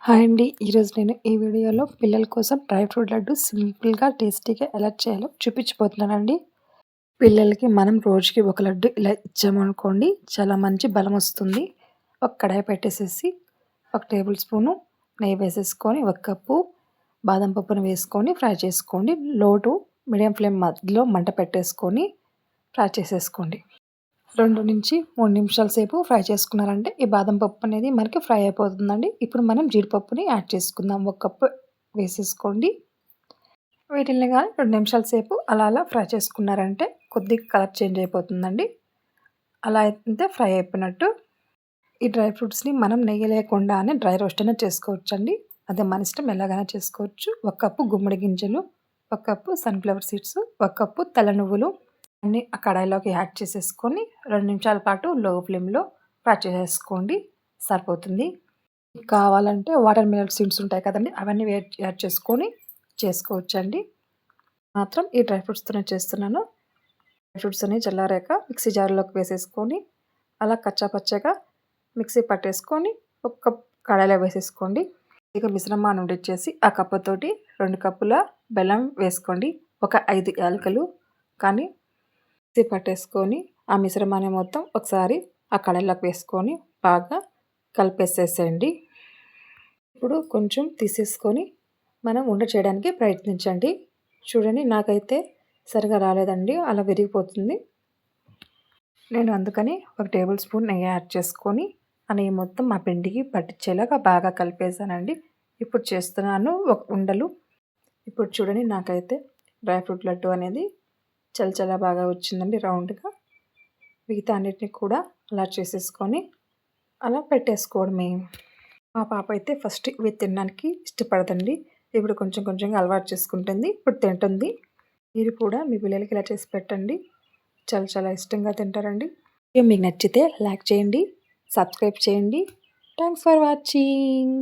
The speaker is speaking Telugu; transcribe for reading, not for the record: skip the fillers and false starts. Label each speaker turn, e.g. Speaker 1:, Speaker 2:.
Speaker 1: హాయ్ అండి. ఈరోజు నేను ఈ వీడియోలో పిల్లల కోసం డ్రై ఫ్రూట్ లడ్డు సింపుల్‌గా, టేస్టీగా ఎలా చేయాలో చూపించబోతున్నానండి. పిల్లలకి మనం రోజుకి ఒక లడ్డు ఇలా ఇచ్చామనుకోండి, చాలా మంచి బలమొస్తుంది. ఒక కడాయి పెట్టేసేసి, ఒక టేబుల్ స్పూను నెయ్యి వేసేసుకొని, ఒక కప్పు బాదం పప్పును వేసుకొని ఫ్రై చేసుకోండి. లో టు మీడియం ఫ్లేమ్ మధ్యలో మంట పెట్టేసుకొని ఫ్రై చేసేసుకోండి. 2-3 నిమిషాల సేపు ఫ్రై చేసుకున్నారంటే ఈ బాదం పప్పు అనేది మనకి ఫ్రై అయిపోతుందండి. ఇప్పుడు మనం జీడిపప్పుని యాడ్ చేసుకుందాం. ఒక కప్పు వేసేసుకోండి. వీటిల్ని గాని 2 నిమిషాల సేపు అలా ఫ్రై చేసుకున్నారంటే కొద్దిగా కలర్ చేంజ్ అయిపోతుందండి. అలా అయితే ఫ్రై అయిపోయినట్టు. ఈ డ్రై ఫ్రూట్స్‌ని మనం నెయ్యి లేకుండానే డ్రై రోస్ట్ అయినా చేసుకోవచ్చండి. అది మన ఇష్టం, ఎలాగైనా చేసుకోవచ్చు. ఒక కప్పు గుమ్మడి గింజలు, ఒక కప్పు సన్‌ఫ్లవర్ సీడ్స్, ఒక కప్పు తెల్ల నువ్వులు అన్నీ ఆ కడాయిలోకి యాడ్ చేసేసుకొని 2 నిమిషాల పాటు లో ఫ్లేమ్‌లో ఫ్రై చేసేసుకోండి, సరిపోతుంది. కావాలంటే వాటర్ మిలన్ సీడ్స్ ఉంటాయి కదండీ! అవన్నీ యాడ్ చేసుకొని చేసుకోవచ్చండి. మాత్రం ఈ డ్రై ఫ్రూట్స్‌తోనే చేస్తున్నాను. డ్రై ఫ్రూట్స్ అన్నీ చల్లారాక మిక్సీ జార్‌లోకి వేసేసుకొని అలా కచ్చా పచ్చాగా మిక్సీ పట్టేసుకొని ఒక కప్ కడాయిలో వేసేసుకోండి. ఇక మిశ్రమాన్ని ఉడిచ్చేసి ఆ కప్పుతోటి 2 కప్పుల బెల్లం వేసుకోండి. ఒక 5 యాలకులు కానీ మిక్సీ పట్టేసుకొని ఆ మిశ్రమాన్ని మొత్తం ఒకసారి ఆ కడాయిలోకి వేసుకొని బాగా కలిపేసేసేయండి. ఇప్పుడు కొంచెం తీసేసుకొని మనం ఉండ చేయడానికి ప్రయత్నించండి. చూడండి, నాకైతే సరిగా రాలేదండి, అలా విరిగిపోతుంది. నేను అందుకని ఒక టేబుల్ స్పూన్ నెయ్యి యాడ్ చేసుకొని ఆ నెయ్యి మొత్తం మా పిండికి పట్టించేలాగా బాగా కలిపేసానండి. ఇప్పుడు చేస్తున్నాను ఒక ఉండలు. ఇప్పుడు చూడండి, నాకైతే డ్రై ఫ్రూట్ లడ్డు అనేది చాలా బాగా వచ్చిందండి రౌండ్‌గా. మిగతా అన్నిటిని కూడా అలా చేసేసుకొని అలా పెట్టేసుకోవడమే. మా పాప అయితే ఫస్ట్ ఇవి తినడానికి ఇష్టపడదండి. ఇప్పుడు కొంచెం కొంచెంగా అలవాటు చేసుకుంటుంది. ఇప్పుడు తింటుంది. మీరు కూడా మీ పిల్లలకి ఇలా చేసి పెట్టండి. చాలా ఇష్టంగా తింటారండి. మీకు నచ్చితే లైక్ చేయండి, సబ్స్క్రైబ్ చేయండి. Thanks for watching.